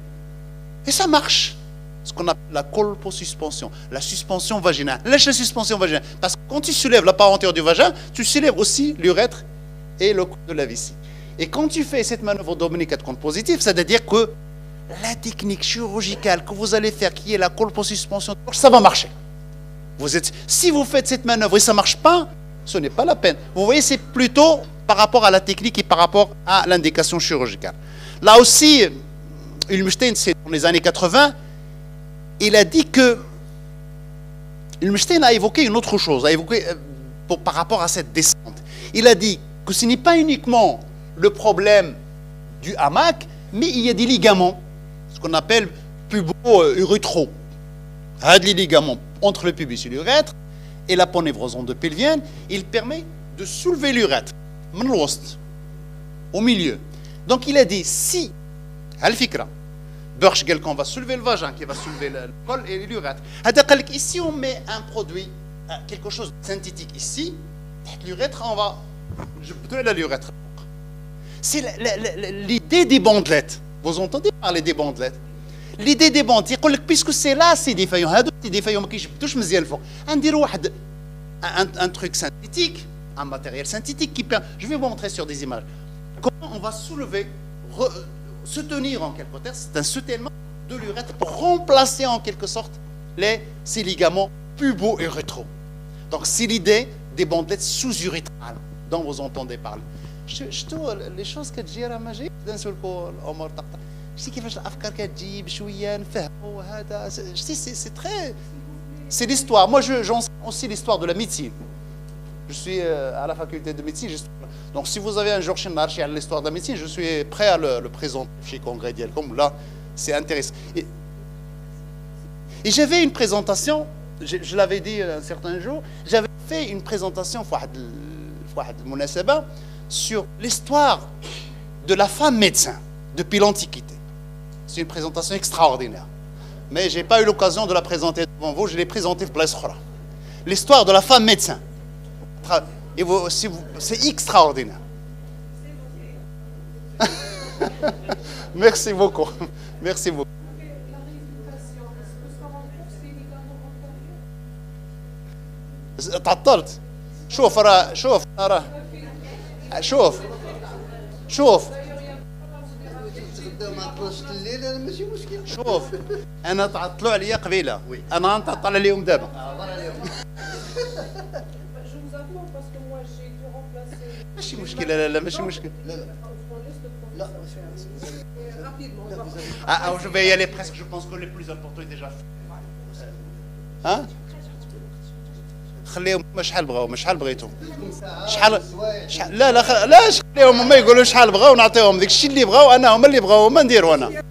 Et ça marche. Ce qu'on appelle la colposuspension, la suspension vaginale. Lâche la suspension vaginale. Parce que quand tu soulèves la part antérieure du vagin, tu soulèves aussi l'urètre et le col de la vessie. Et quand tu fais cette manœuvre dominique à compte positif, c'est-à-dire que la technique chirurgicale que vous allez faire, qui est la colposuspension, ça va marcher. Si vous faites cette manœuvre et ça ne marche pas, ce n'est pas la peine. Vous voyez, c'est plutôt par rapport à la technique et par rapport à l'indication chirurgicale. Là aussi, Ulmstein, c'est dans les années 80, il a dit que Ulmstein a évoqué une autre chose, par rapport à cette descente. Il a dit que ce n'est pas uniquement le problème du hamac, mais il y a des ligaments, ce qu'on appelle pubo-urétro. Il y a des ligaments entre le pubis et l'urètre et la ponévrose endopelvienne. Il permet de soulever l'urètre, au milieu. Donc il a dit, si, al-fikra, Burch qu'on va soulever le vagin, qui va soulever le col et l'urètre. Ici, on met un produit, quelque chose de synthétique ici, l'urètre, on va... Je peux donner l'urètre. C'est l'idée des bandelettes. Vous entendez parler des bandelettes? L'idée des bandelettes, puisque c'est là, c'est défaillant. C'est défaillant, mais je ne touche un truc synthétique, un matériel synthétique qui permet... Je vais vous montrer sur des images. Comment on va soulever... se tenir en quelque sorte, c'est un soutènement de l'urètre pour remplacer en quelque sorte ces ligaments pubo-urétro. Donc c'est l'idée des bandelettes sous-urétrales dont vous entendez parler. Les choses que j'ai ramagées, d'un seul coup, je sais كيفاش الافكار كتجي بشويه نفهموا هذا. C'est très, c'est l'histoire. Moi j'enseigne aussi l'histoire de la médecine. Je suis à la faculté de médecine. Donc, si vous avez un jour chez l'histoire de la médecine, je suis prêt à le présenter chez Congrès d'Yelcom. Là, c'est intéressant. Et j'avais une présentation, je l'avais dit un certain jour, j'avais fait une présentation sur l'histoire de la femme médecin depuis l'Antiquité. C'est une présentation extraordinaire. Mais je n'ai pas eu l'occasion de la présenter devant vous, je l'ai présentée pour l'histoire de la femme médecin. Et c'est extraordinaire. Merci beaucoup. Merci beaucoup. تعطلت. شوف راه شوف راه شوف شوف شوف انا تعطلوا عليا قبيله انا نتعطل عليهم دابا. ماشي مشكلة لا ماشي مشكلة لا je vais y aller presque, je pense que le plus important est déjà fait. ها خليهم شحال بغاو شحال بغيتو شحال لا لا لا خليهم هما يقولوا شحال بغاو نعطيهم داك الشيء اللي بغاو انا هما اللي بغاو هما نديروا انا.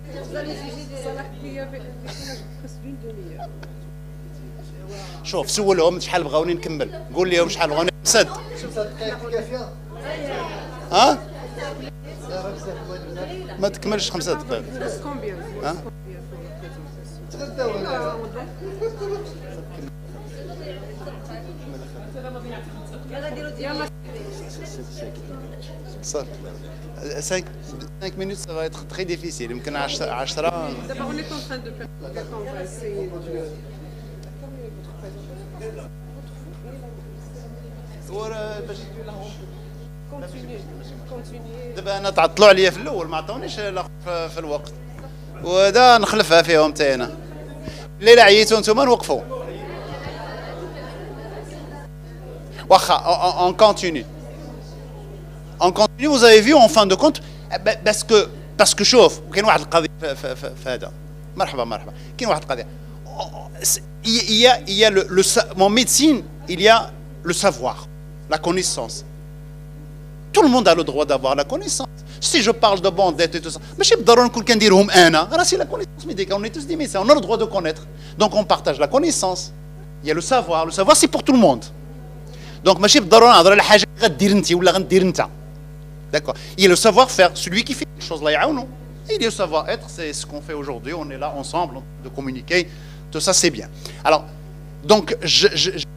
شوف سولهم شحال بغاوني نكمل قول لهم شحال بغاوني نسد. ها ما تكملش 5 دقائق. ها Ça, 5 minutes, ça va être très difficile. يمكن 10 D'abord, on est en train de faire on va essayer de... continuer. دابا انا تعطلوا عليا في الاول ما عطاونيش في الوقت وهذا نخلفها فيهم حتى انا الليله عييتوا نتوما نوقفوا واخا on continue vous avez vu en fin de compte parce que شوف كاين واحد القضيه في هذا مرحبا كاين واحد القضيه il y a en médecine il y a le savoir la connaissance. Tout le monde a le droit d'avoir la connaissance. Si je parle de bandettes et tout ça, mais je ne sais pas c'est la connaissance médicale. On est tous des médecins, on a le droit de connaître. Donc on partage la connaissance. Il y a le savoir. Le savoir, c'est pour tout le monde. Donc je ne sais pas d'accord. Il y a le savoir-faire, celui qui fait quelque chose là, ou non. Il y a le savoir-être, c'est ce qu'on fait aujourd'hui. On est là ensemble, de communiquer. Tout ça, c'est bien. Alors, donc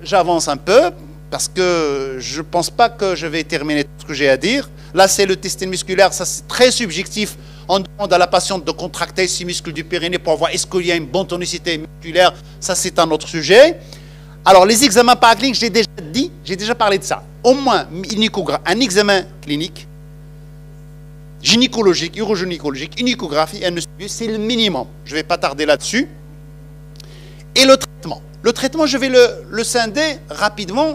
j'avance un peu. Parce que je ne pense pas que je vais terminer tout ce que j'ai à dire. Là, c'est le testing musculaire, ça c'est très subjectif. On demande à la patiente de contracter ses muscles du périnée pour voir est-ce qu'il y a une bonne tonicité musculaire. Ça, c'est un autre sujet. Alors, les examens paracliniques, j'ai déjà dit, j'ai déjà parlé de ça. Au moins, un examen clinique, gynécologique, urogynécologique, une échographie, c'est le minimum. Je ne vais pas tarder là-dessus. Et le traitement. Le traitement, je vais le scinder rapidement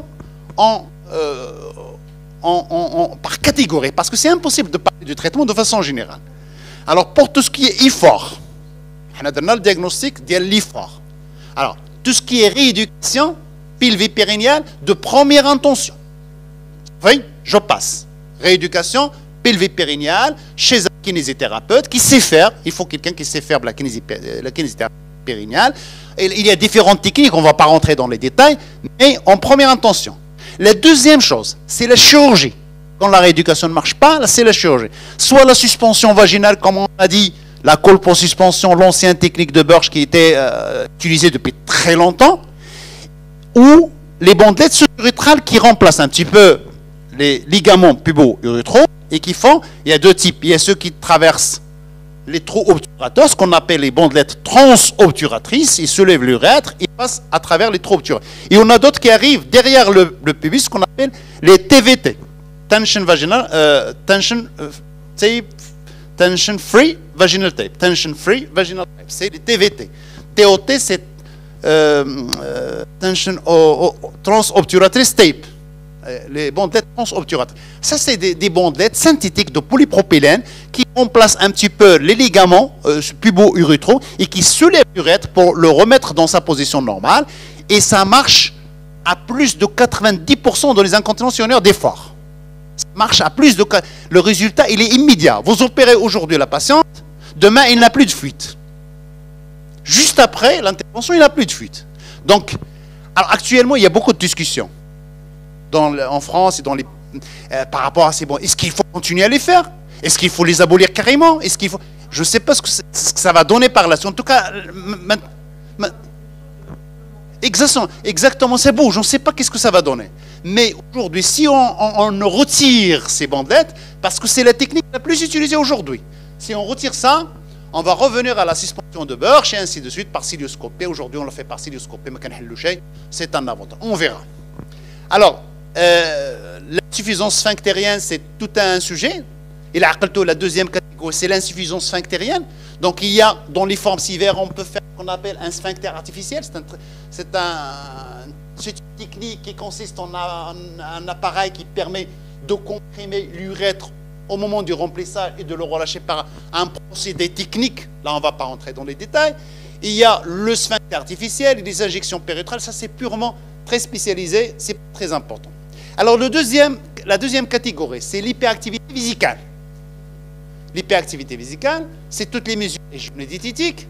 par catégorie, parce que c'est impossible de parler du traitement de façon générale. Alors, pour tout ce qui est IFOR, on a donné le diagnostic de l'IFOR. Alors, tout ce qui est rééducation pelvipérinéale de première intention. Oui, je passe. Rééducation pelvipérinéale chez un kinésithérapeute qui sait faire, il faut quelqu'un qui sait faire la kinésithérapie périnnéale. Il y a différentes techniques, on ne va pas rentrer dans les détails, mais en première intention. La deuxième chose, c'est la chirurgie. Quand la rééducation ne marche pas, c'est la chirurgie. Soit la suspension vaginale, comme on a dit, la colposuspension, l'ancienne technique de Burch qui était utilisée depuis très longtemps, ou les bandelettes sururétrales qui remplacent un petit peu les ligaments pubo-urétraux et qui font, il y a deux types. Il y a ceux qui traversent les trous obturateurs, ce qu'on appelle les bandelettes transobturatrices, ils soulèvent l'urètre, ils passent à travers les trous obturateurs. Et on a d'autres qui arrivent derrière le pubis, ce qu'on appelle les TVT, tension vaginal, tension free vaginal tape, c'est les TVT. TOT, c'est tension transobturatrice tape. Les bandelettes transobturatrices. Ça, c'est des bandelettes synthétiques de polypropylène qui remplacent un petit peu les ligaments pubo-urétraux et qui soulèvent l'urètre pour le remettre dans sa position normale. Et ça marche à plus de 90% dans les incontinences urinaires d'effort. Ça marche à plus de... Le résultat, il est immédiat. Vous opérez aujourd'hui la patiente, demain, il n'a plus de fuite. Juste après l'intervention, il n'a plus de fuite. Donc, alors, actuellement, il y a beaucoup de discussions. En France et par rapport à ces bons. Est-ce qu'il faut continuer à les faire? Est-ce qu'il faut les abolir carrément? Est-ce qu'il faut... Je ne sais pas ce que ça va donner par la suite. En tout cas, exactement, c'est beau. Je ne sais pas qu'est-ce que ça va donner. Mais aujourd'hui, si on retire ces bandelettes, parce que c'est la technique la plus utilisée aujourd'hui, si on retire ça, on va revenir à la suspension de Burch et ainsi de suite par cilioscopie. Aujourd'hui, on le fait par cilioscopie, mais c'est un avantage. On verra. Alors, l'insuffisance sphinctérienne, c'est tout un sujet. Et la deuxième catégorie, c'est l'insuffisance sphinctérienne. Donc, il y a dans les formes sévères, on peut faire ce qu'on appelle un sphincter artificiel. C'est une technique qui consiste en un appareil qui permet de comprimer l'urètre au moment du remplissage et de le relâcher par un procédé technique. Là, on ne va pas rentrer dans les détails. Il y a le sphincter artificiel et les injections périnéales. Ça, c'est purement très spécialisé, c'est très important. Alors, la deuxième catégorie, c'est l'hyperactivité vésicale. L'hyperactivité vésicale, c'est toutes les mesures diététiques.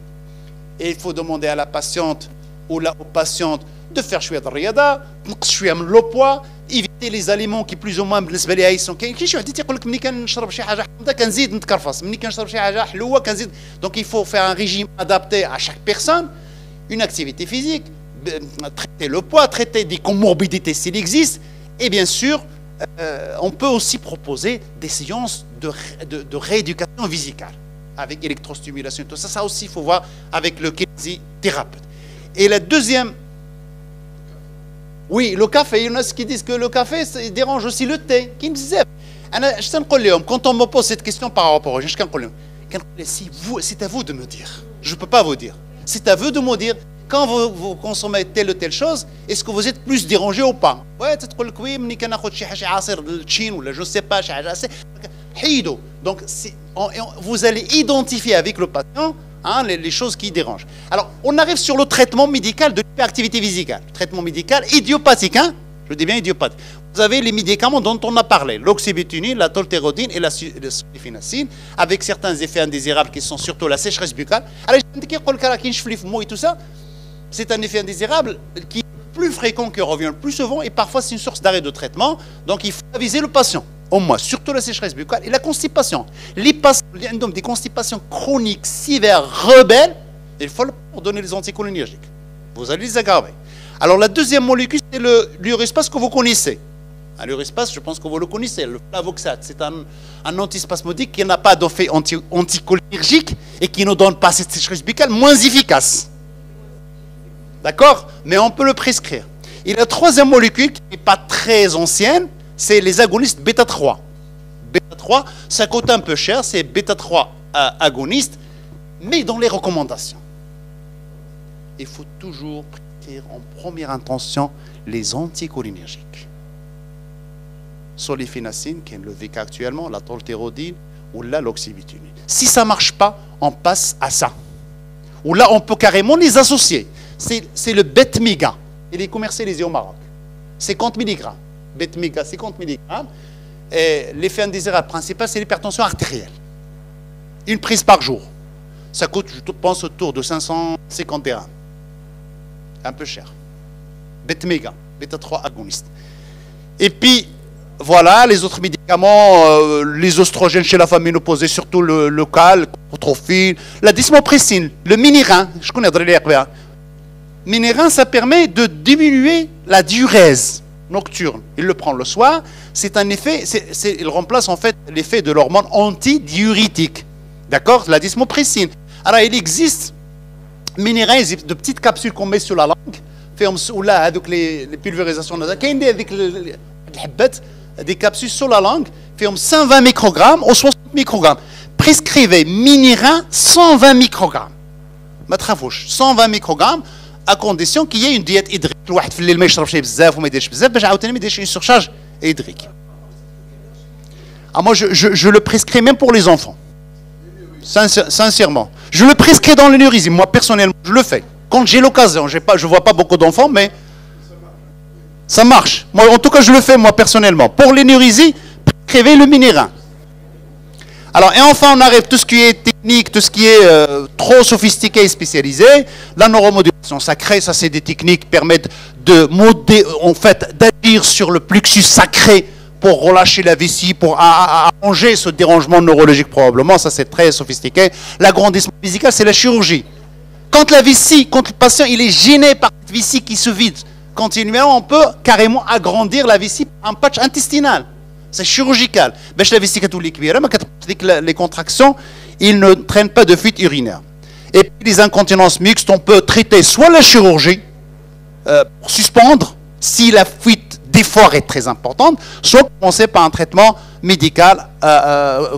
Et il faut demander à la patiente ou aux patientes de faire chouïa de riyada, chouïa le poids, éviter les aliments qui plus ou moins بالنسبه لي sont كاين شي واحد يقول لك ملي كنشرب شي حاجه حامضه كنزيد نتكرفص ملي كنشرب شي حاجه حلوه كنزيد. Donc il faut faire un régime adapté à chaque personne, une activité physique, traiter le poids, traiter des comorbidités s'il existe, et bien sûr on peut aussi proposer des séances de rééducation visicale avec électrostimulation, tout ça. Ça aussi, il faut voir avec le kinésithérapeute. Et la deuxième, oui, le café, il y en a qui disent que le café ça dérange aussi le thé. Quand on me pose cette question par rapport au c'est à vous de me dire. Je ne peux pas vous dire. C'est à vous de me dire, quand vous consommez telle ou telle chose, est-ce que vous êtes plus dérangé ou pas? Ouais, tu te dis, oui, mais quand on je ne sais pas, donc vous allez identifier avec le patient les choses qui dérangent. Alors, on arrive sur le traitement médical de l'hyperactivité visicale. Traitement médical idiopathique, je dis bien idiopathique. Vous avez les médicaments dont on a parlé, l'oxybutyline, la toltérodine et la sulfonamide, avec certains effets indésirables qui sont surtout la sécheresse buccale. Alors, et tout ça, c'est un effet indésirable qui est plus fréquent, qui revient le plus souvent, et parfois c'est une source d'arrêt de traitement. Donc, il faut aviser le patient, au moins, surtout la sécheresse buccale et la constipation. Les patients ont des constipations chroniques, sévères, rebelles, il faut leur donner les anticholinergiques. Vous allez les aggraver. Alors, la deuxième molécule, c'est l'urispace que vous connaissez. L'urispace, je pense que vous le connaissez, le flavoxate. C'est un antispasmodique qui n'a pas d'effet anticholinergique et qui ne donne pas cette sécheresse buccale, moins efficace. D'accord? Mais on peut le prescrire. Et la troisième molécule, qui n'est pas très ancienne, c'est les agonistes bêta-3. Bêta-3, ça coûte un peu cher, c'est bêta-3 agoniste, mais dans les recommandations. Il faut toujours prescrire en première intention les anticholinergiques. Solifénacine, qui est le VK actuellement, la toltérodine ou là l'oxybutyline. Si ça ne marche pas, on passe à ça. Ou là, on peut carrément les associer. C'est le Betmiga. Il est commercialisé au Maroc. 50 mg. Betmiga, 50 mg. Et l'effet indésirable principal, c'est l'hypertension artérielle. Une prise par jour. Ça coûte, je pense, autour de 550 dirhams. Un peu cher. Betmiga, bêta-3 agoniste. Et puis, voilà, les autres médicaments, les oestrogènes chez la femme ménopausée, surtout le local, le la desmopressine, le minirin, je connais le minirin, ça permet de diminuer la diurèse nocturne. Il le prend le soir, c'est un effet, il remplace en fait l'effet de l'hormone antidiurétique. D'accord? La desmopressine. Alors, il existe minirin, de petites capsules qu'on met sur la langue, ou là, avec les pulvérisations nasales, avec les des capsules sur la langue, fait 120 microgrammes ou 60 microgrammes. Prescrivez minirin 120 microgrammes. Ma travouche, 120 microgrammes, à condition qu'il y ait une diète hydrique. Le واحد في الليل ما يشربش بزاف وما يديرش بزاف باش عاوتاني ما يديرش une surcharge hydrique. Moi je le prescris même pour les enfants. Sincèrement. Je le prescris dans l'énurisme. Moi personnellement, je le fais. Quand j'ai l'occasion, je ne vois pas beaucoup d'enfants, mais ça marche. Moi, en tout cas, je le fais, moi, personnellement. Pour l'énurésie, prescrivez le minirin. Alors, et enfin, on arrive tout ce qui est technique, tout ce qui est trop sophistiqué et spécialisé. La neuromodulation sacrée, ça, c'est des techniques qui permettent d'agir sur le plexus sacré pour relâcher la vessie, pour arranger ce dérangement neurologique, probablement. Ça, c'est très sophistiqué. L'agrandissement physical, c'est la chirurgie. Quand la vessie, quand le patient, il est gêné par cette vessie qui se vide, continuellement, on peut carrément agrandir la vessie en patch intestinal. C'est chirurgical. Les contractions, ils ne traînent pas de fuite urinaire. Et puis les incontinences mixtes, on peut traiter soit la chirurgie, pour suspendre, si la fuite d'effort est très importante, soit commencer par un traitement médical,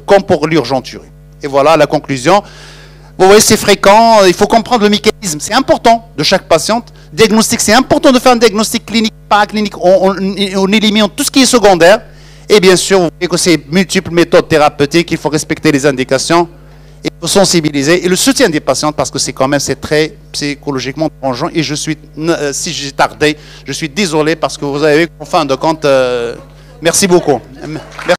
comme pour l'urgenturie. Et voilà la conclusion. Vous voyez, c'est fréquent, il faut comprendre le mécanisme. C'est important de chaque patiente. Diagnostic, c'est important de faire un diagnostic clinique, paraclinique. On élimine tout ce qui est secondaire. Et bien sûr, vous voyez que c'est multiples méthodes thérapeutiques. Il faut respecter les indications. Il faut sensibiliser. Et le soutien des patientes, parce que c'est quand même, c'est très psychologiquement dérangeant. Et je suis, si j'ai tardé, je suis désolé parce que vous avez, en fin de compte, merci beaucoup. Merci.